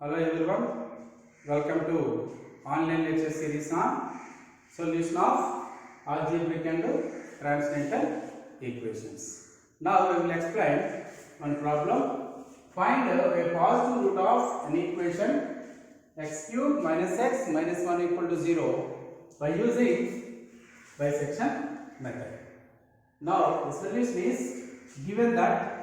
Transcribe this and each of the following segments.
Hello everyone, welcome to online lecture series on solution of algebraic and transcendental equations. Now we will explain one problem. Find a positive root of an equation x cube minus x minus 1 equal to 0 by using bisection method. Now the solution is given that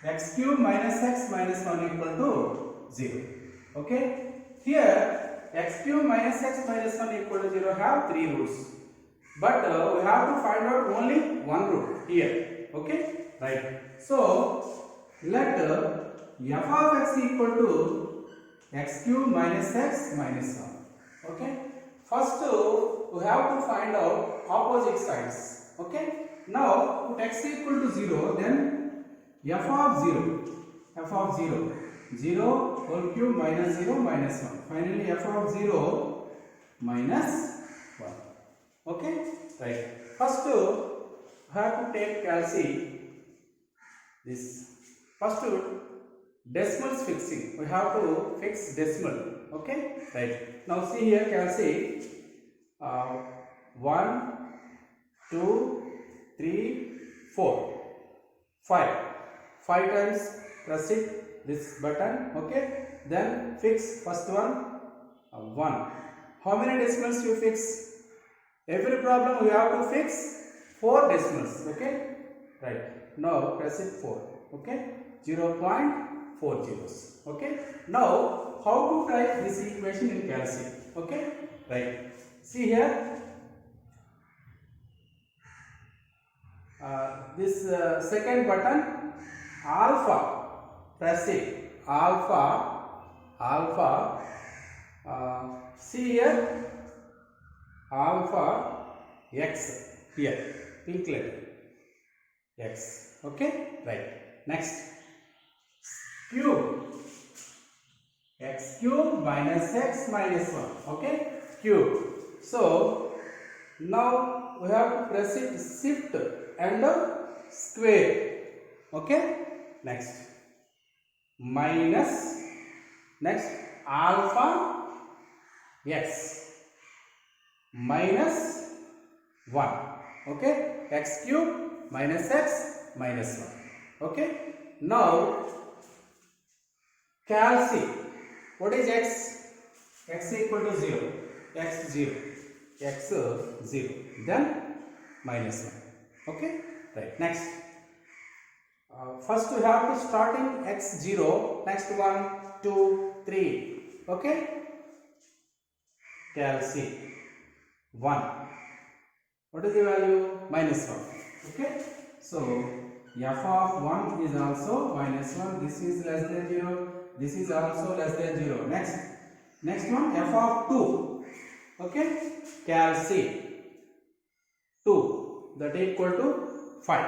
x cube minus x minus 1 equal to 0. Okay. Here x cube minus x minus 1 equal to 0 have 3 roots. But we have to find out only one root here. Okay. Right. So let f of x equal to x cube minus x minus 1. Okay. First we have to find out opposite sides. Okay. Now put x equal to 0, then f of 0 whole cube minus 0 minus 1. Finally f of 0 minus 1. Okay, right. First have to take calci this. First decimals fixing. We have to fix decimal. Okay, right. Now see here calci 1, 2, 3, 4, 5. 5 times press it this button. Okay, then fix first one 1. How many decimals you fix? Every problem we have to fix 4 decimals. Okay, right. Now press it 4. Okay, 0.4 zeros. Okay, now how to type this equation in calci? Okay, right. See here. This second button alpha, press it alpha, see here alpha x here, pink letter x. Okay, right. Next cube, x cube minus x minus 1. Okay, cube. So now we have to press it shift and square. Okay, next minus, next alpha x minus 1. Okay, x cube minus x minus 1. Okay, now calci, what is x? X equal to 0, x 0, then minus 1. Okay, right. Next first we have to start in x 0, next 1, 2, 3. Okay, calci 1. What is the value? Minus 1. Okay, so f of 1 is also minus 1. This is less than 0. This is also less than 0. Next one, f of 2. Okay, calci 2, that equal to 5.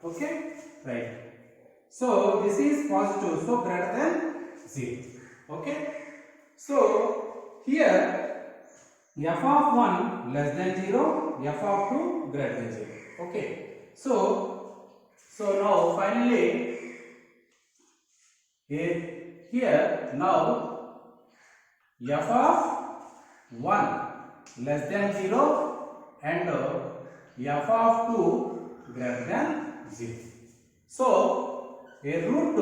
Okay, right. So this is positive, so greater than 0. Okay, so here f of 1 less than 0, f of 2 greater than 0. Okay, so now finally here now f of 1 less than 0 and f of 2 greater than 0. So a root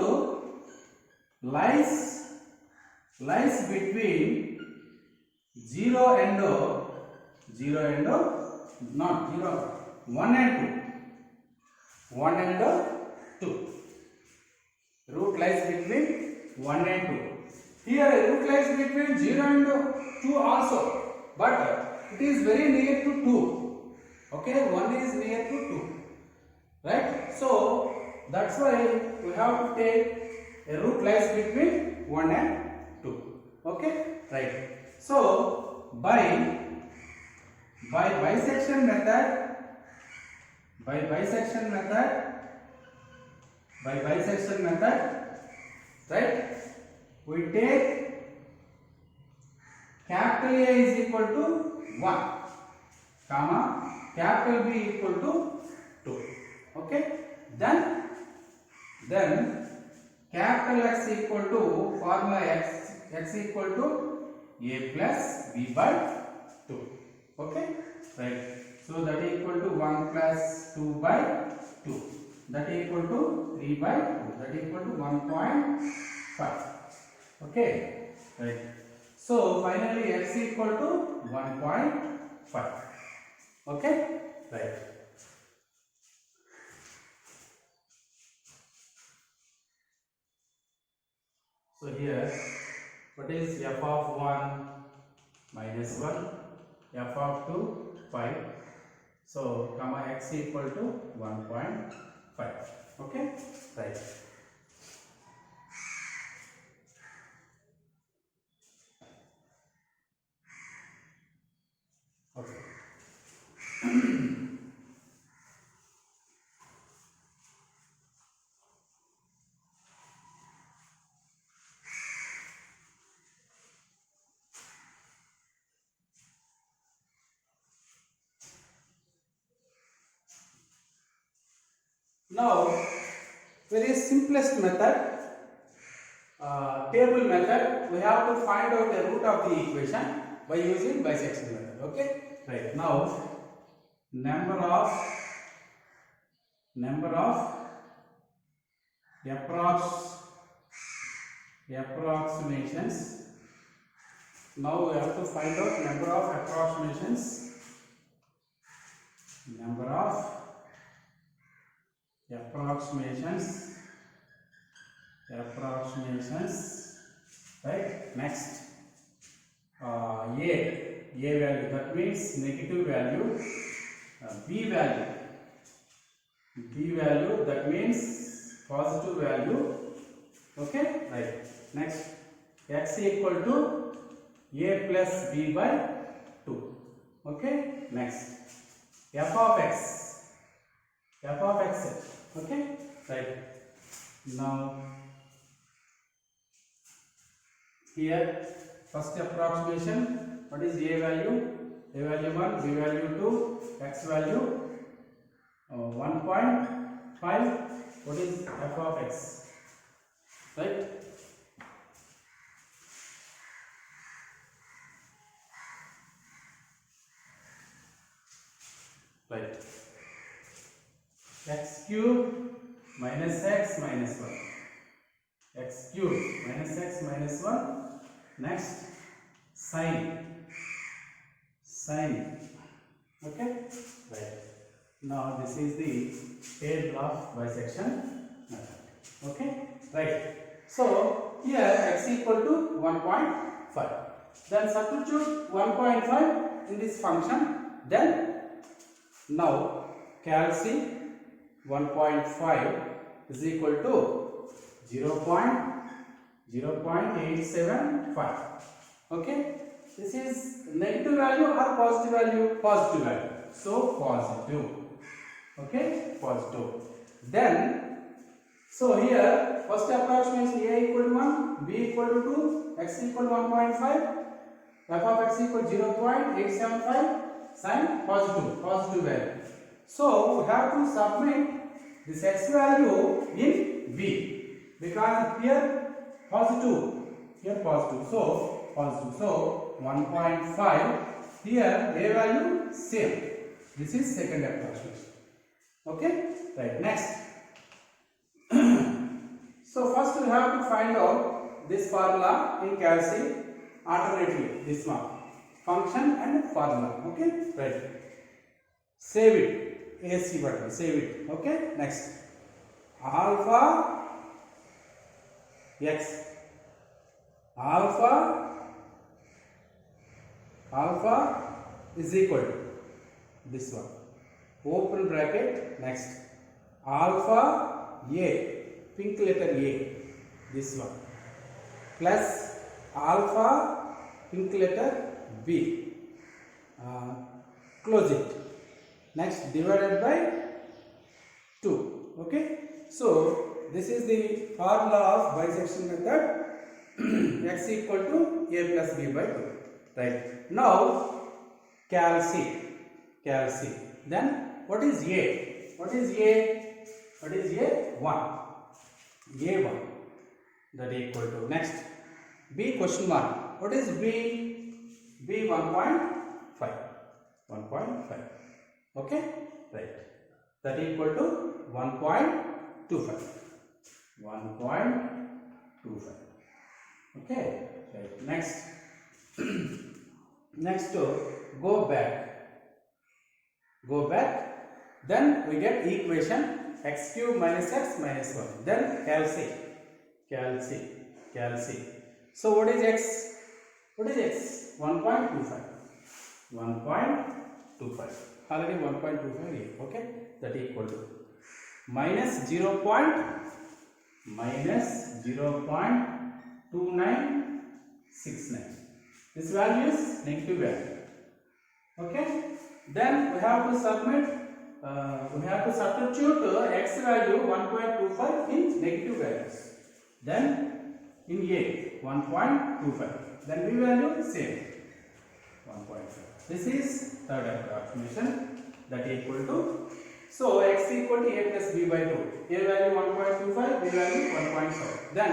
lies between 0 and 1 and 2. Root lies between 1 and 2. Here a root lies between 0 and 2 also, but it is very near to 2. Okay, 1 is near to 2. Right? So that's why we have to take a root lies between 1 and 2. Okay, right. So by bisection method, right, we take capital A is equal to 1, comma capital B equal to 2. Okay, then Then capital X equal to formula x equal to a plus b by 2. Okay, right. So that equal to 1 plus 2 by 2. That equal to 3 by 2. That equal to 1.5. Okay, right. So finally x equal to 1.5. Okay, right. So here, what is f of 1 minus 1, f of 2 5. So comma x equal to 1.5. Okay, right. Okay. Now, very simplest method, table method, we have to find out the root of the equation by using bisection method. Okay, right. Now, number of approximations. Now we have to find out number of approximations. Approximations, right? Next, a value, that means negative value. B value, that means positive value. Okay, right. Next, x equal to a plus b by 2. Okay, next, f of x. Okay, right. Now here first approximation, what is a value? A value 1, b value 2, x value 1.5. What is f of x? Right? Right. X cube minus x minus 1. X cube minus x minus 1. Next, sine. Okay, right. Now this is the table of bisection method. Okay, right. So here x equal to 1.5. Then substitute 1.5 in this function. Then now calci 1.5 is equal to 0.875. Okay, this is negative value or positive value? Positive value. So positive. Okay, positive. Then, so here first approximation a equal to 1, b equal to 2, x equal to 1.5, f of x equal to 0.875, sign positive value. So we have to submit this x value in b, because here positive, so positive. So 1.5, here a value same. This is second approximation. Okay, right. Next, so first we have to find out this formula in calci alternatively, this one, function and formula. Okay, right. Save it, AC button, save it. Okay, next, alpha x, alpha is equal to this one, open bracket. Next, alpha a, pink letter a, this one, plus alpha pink letter b, close it. Next, divided by 2. Okay, so this is the formula of bisection method. X equal to a plus b by 2. Right. Now calci. Then what is a? 1. A1 that equal to next B question mark. What is B? B 1.5. 1.5. Okay, right. That equal to 1.25. 1.25. Okay, right. Next, next go back. Go back. Then we get equation x cube minus x minus 1. Then calci. So what is x? What is x? 1.25. 1.25. Already 1.25 here. Okay. That equal to minus 0.2969. This value is negative value. Okay. Then we have to submit. We have to substitute x value 1.25 in negative values. Then in A 1.25. Then B value same 1.5. This is third approximation that equal to. So x equal to A plus B by 2. A value 1.25, B value 1.5. Then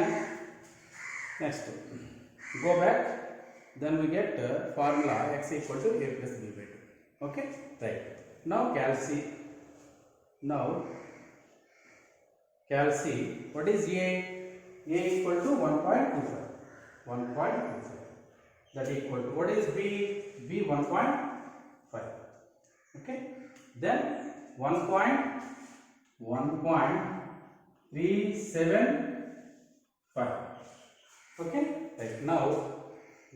next go back. Then we get formula x equal to A plus B by 2. Okay, right. Now calci. What is A? A equal to 1.25. 1.25. That equal to what is B? B 1.5. Okay. Then 1.375. Okay. Right. Now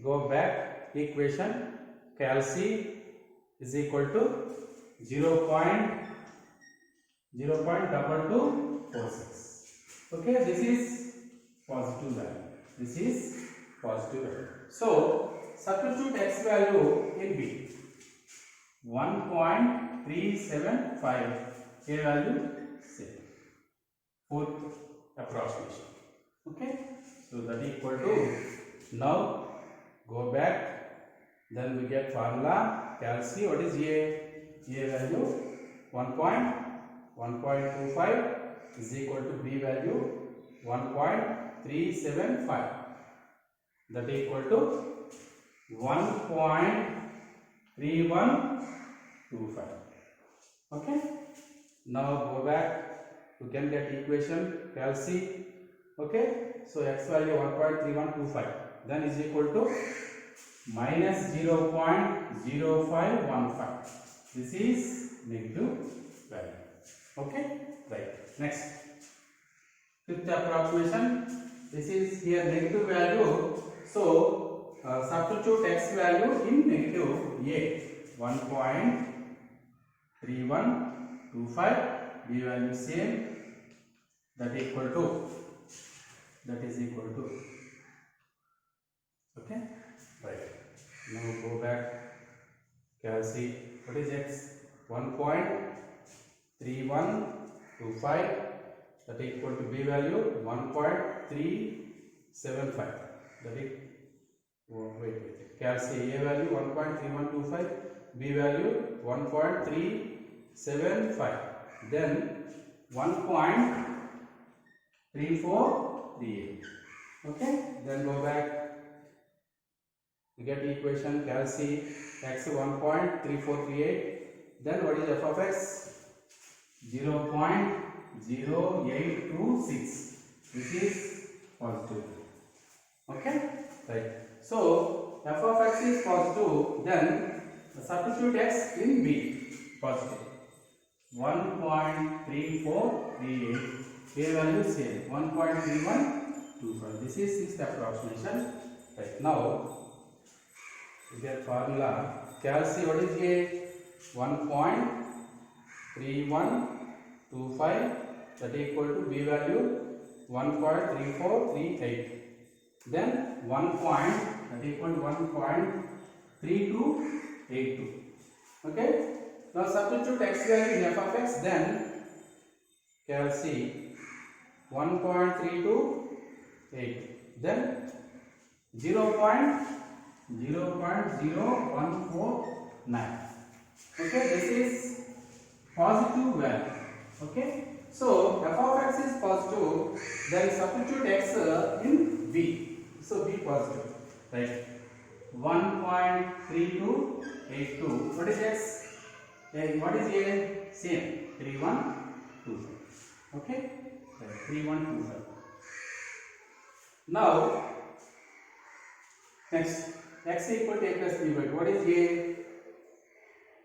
go back. Equation calci is equal to 0.2246. Okay, this is positive value. This is positive value. So substitute x value in B. 1.375. A value same. Fourth approximation. Okay, so that equal to, now go back. Then we get formula calci. What is A? A value 1.25 is equal to B value 1.375. That equal to 1.3125. Okay. Now go back. We can get equation calci. Okay. So x value 1.3125. Then is equal to minus 0.0515. This is negative value. Okay, right. Next, fifth approximation. This is here negative value. So substitute x value in negative A. 1.3125. B value same. That equal to. That is equal to. Okay, right. Now go back. Calci. What is x? 1.3125. That equal to B value 1.375. That is, wait. Calci A value 1.3125. B value 1.375. Then 1.3438. Okay. Then go back. We get equation calci x 1.3438. Then what is f of x? 0.0826. This is positive. Okay, right. So f of x is positive. Then substitute x in B. Positive. 1.3438. A value same. 1.3125. This is sixth approximation. Right. Now we get formula calci. What is A? 1.3125. That equal to B value 1.3438. Then 1 point, that equal to 1.3282. Okay. Now substitute x value in f of x. Then calci 1.328. Then 0.0149. Okay, this is positive value. Okay, So f of x is positive, then substitute x in b. So b positive, right? 1.3282. What is x? What is a? Same, 3125. Okay, right. 3125. Now next, x equal to a plus b by 2. What is a?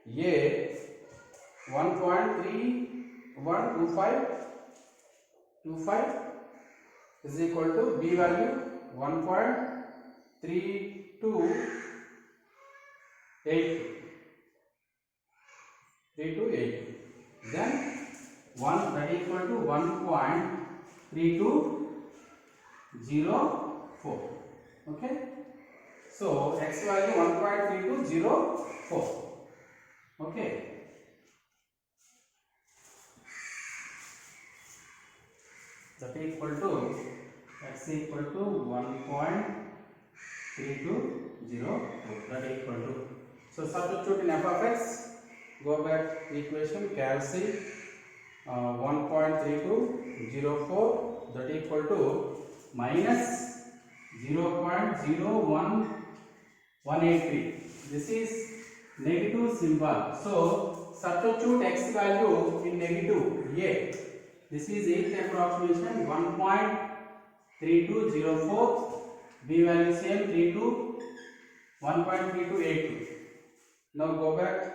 A 1.3125 is equal to b value 1.3282. Then 1 that equal to 1.3204. Okay, so x value 1.3204. Okay, that equal to x equal to 1.3204. That equal to, so substitute in f of x, go back equation, calci 1.3204, that equal to minus 0.01183. This is negative symbol, so substitute x value in negative a. This is 8th approximation, 1.3204, b value same 1.3282. Now go back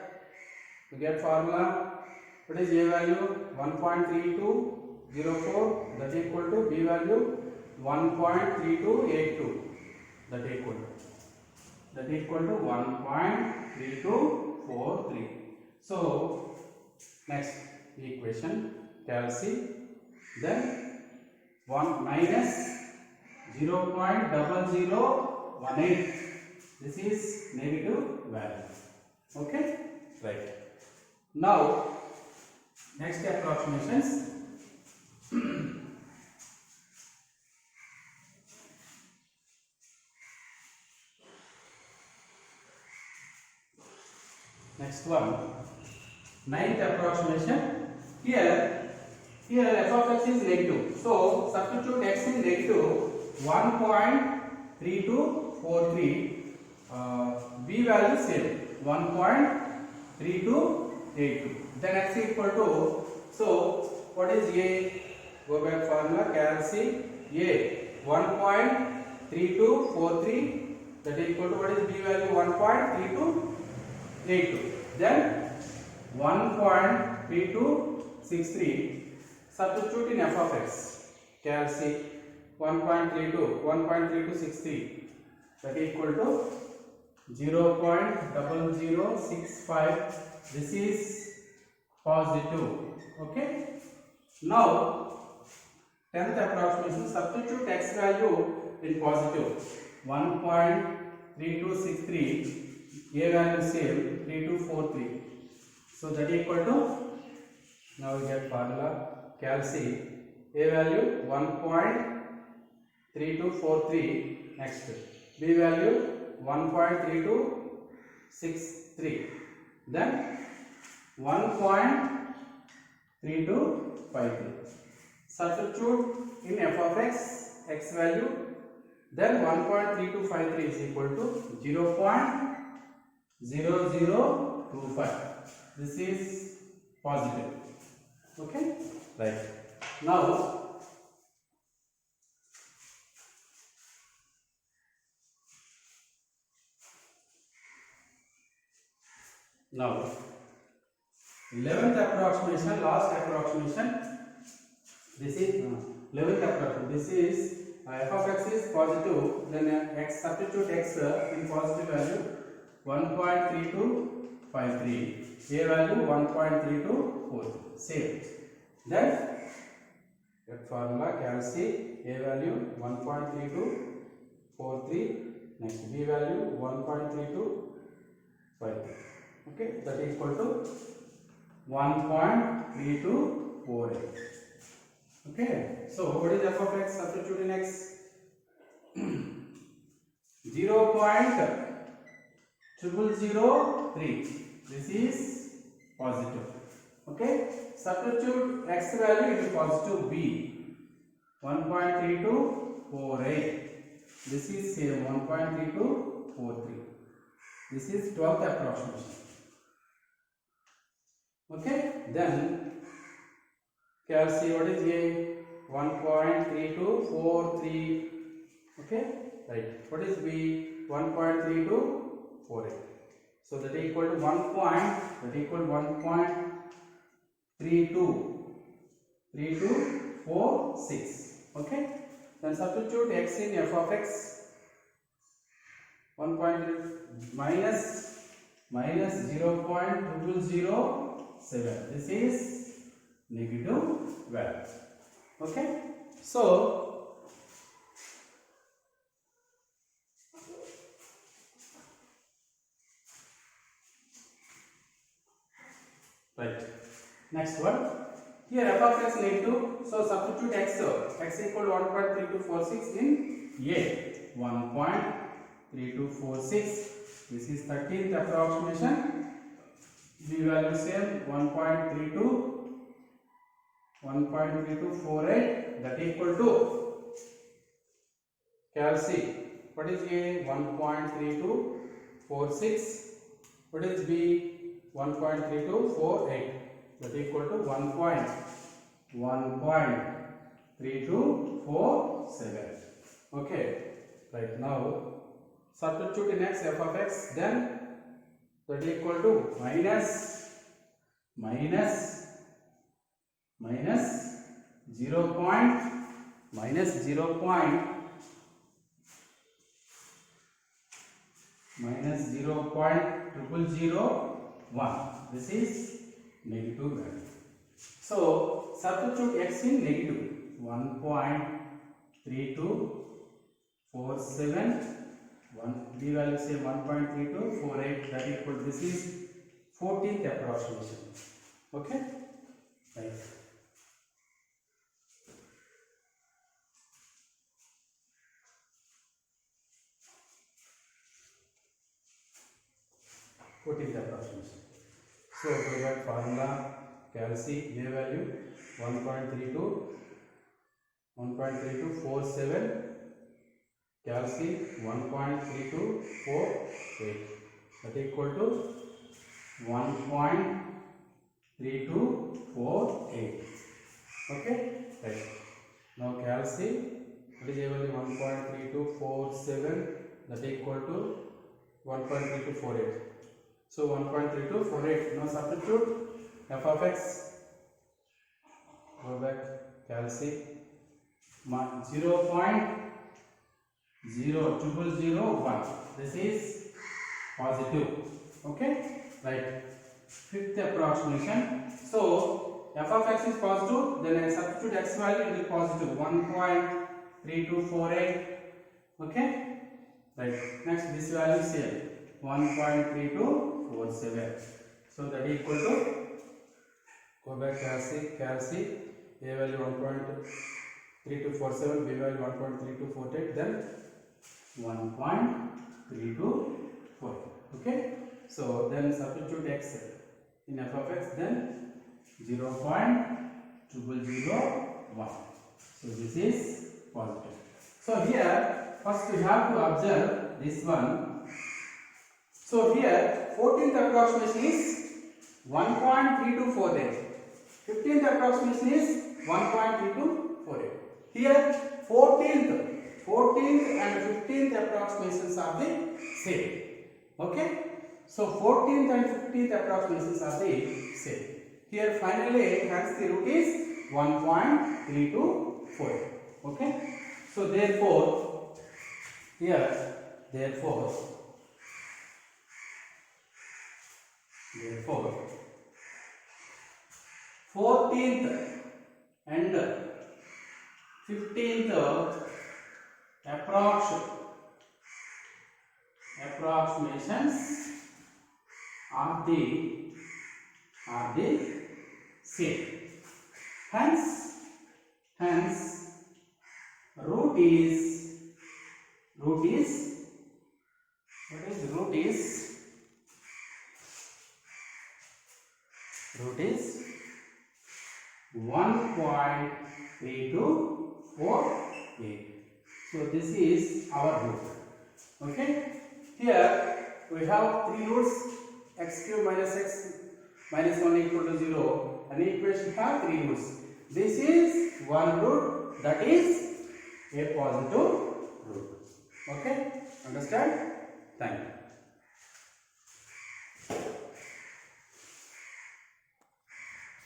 to get formula. What is a value? 1.3204, that equal to b value 1.3282, that equal to 1.3243. So next equation, calci, then 1 minus 0.0018. This is negative value. Okay, right. Now next approximations. Next one, 9th approximation. Here f of x is negative, so substitute x in negative 1.3243, b value same 1.3282. Then x equal to, so what is a? Go back formula, calci a 1.3243, that equal to what is b value 1.3282. Then 1.3263. Substitute in f of x, calci 1.3263, that equal to 0.0065. This is positive. Okay. Now 10th approximation, substitute x value in positive 1.3263, a value same 3243. So that equal to, now we get formula, calci a value 1.3243, next b value 1.3263, then 1.3253. Substitute in f of x, x value, then 1.3253 is equal to 0.0025. This is positive. Okay, right. Now Now, 11th approximation, last approximation. This is 11th approximation. This is f of x is positive, then x, substitute x in positive value 1.3253, a value 1.3243, same. Then that formula, calci a value 1.3243, next b value 1.3253. Okay, that is equal to 1.3248. Okay, so what is f of x? Substitute in x. 0.0003. This is positive. Okay, substitute x value into positive b. 1.3248. This is same 1.3243. This is 12th approximation. Okay, then calculate what is a 1.3243. Okay, right. What is b? 1.3248. So that is equal to 1.3246. Okay, then substitute x in f of x. 1 minus 0.007. This is negative value. Okay, so right, next one. Here f of x negative, so substitute x equal to 1.3246 in a. 1.3246. This is 13th approximation. B value same 1.3248. That equal to calculate. What is a? 1.3246. What is b? 1.3248. That equal to 1.3247. Okay, right, now substitute in x f of x, then that equal to minus 0.001. This is negative value. So substitute x in negative. 1.3247. B value say 1.3248. That equal. This is 14th approximation. Okay, right. Approximation. So we got formula. Calculate a value 1.3247. Calculate 1.3248. That equal to 1.3248. Okay, right. Now calculate what is a value 1.3247. That equal to 1.3248. So 1.3248. Now substitute f of x. Go back. Calculate 0.00001. This is positive. Okay, right. 5th approximation. So f of x is positive. Then I substitute x value into positive 1.3248. Okay, right. Next this value is same 1.3247. So that equal to, go back, calculate a value 1.3247, b value 1.3248, then 1.3248. Okay, so then substitute x in f of x, then 0.001. So this is positive. So here first we have to observe this one. So here 14th approximation is 1.3248. 15th approximation is 1.3248. Here 14th and 15th approximations are the same. Okay, so 14th and 15th approximations are the same. Here finally hence the root is 1.324. Okay, so therefore here 14th and 15th approximations are the same. Hence root is what is root is 1.3248. So this is our root. Okay. Here we have three roots: x cube minus x minus 1 equal to 0. An equation have three roots. This is one root, that is a positive root. Okay. Understand? Thank you.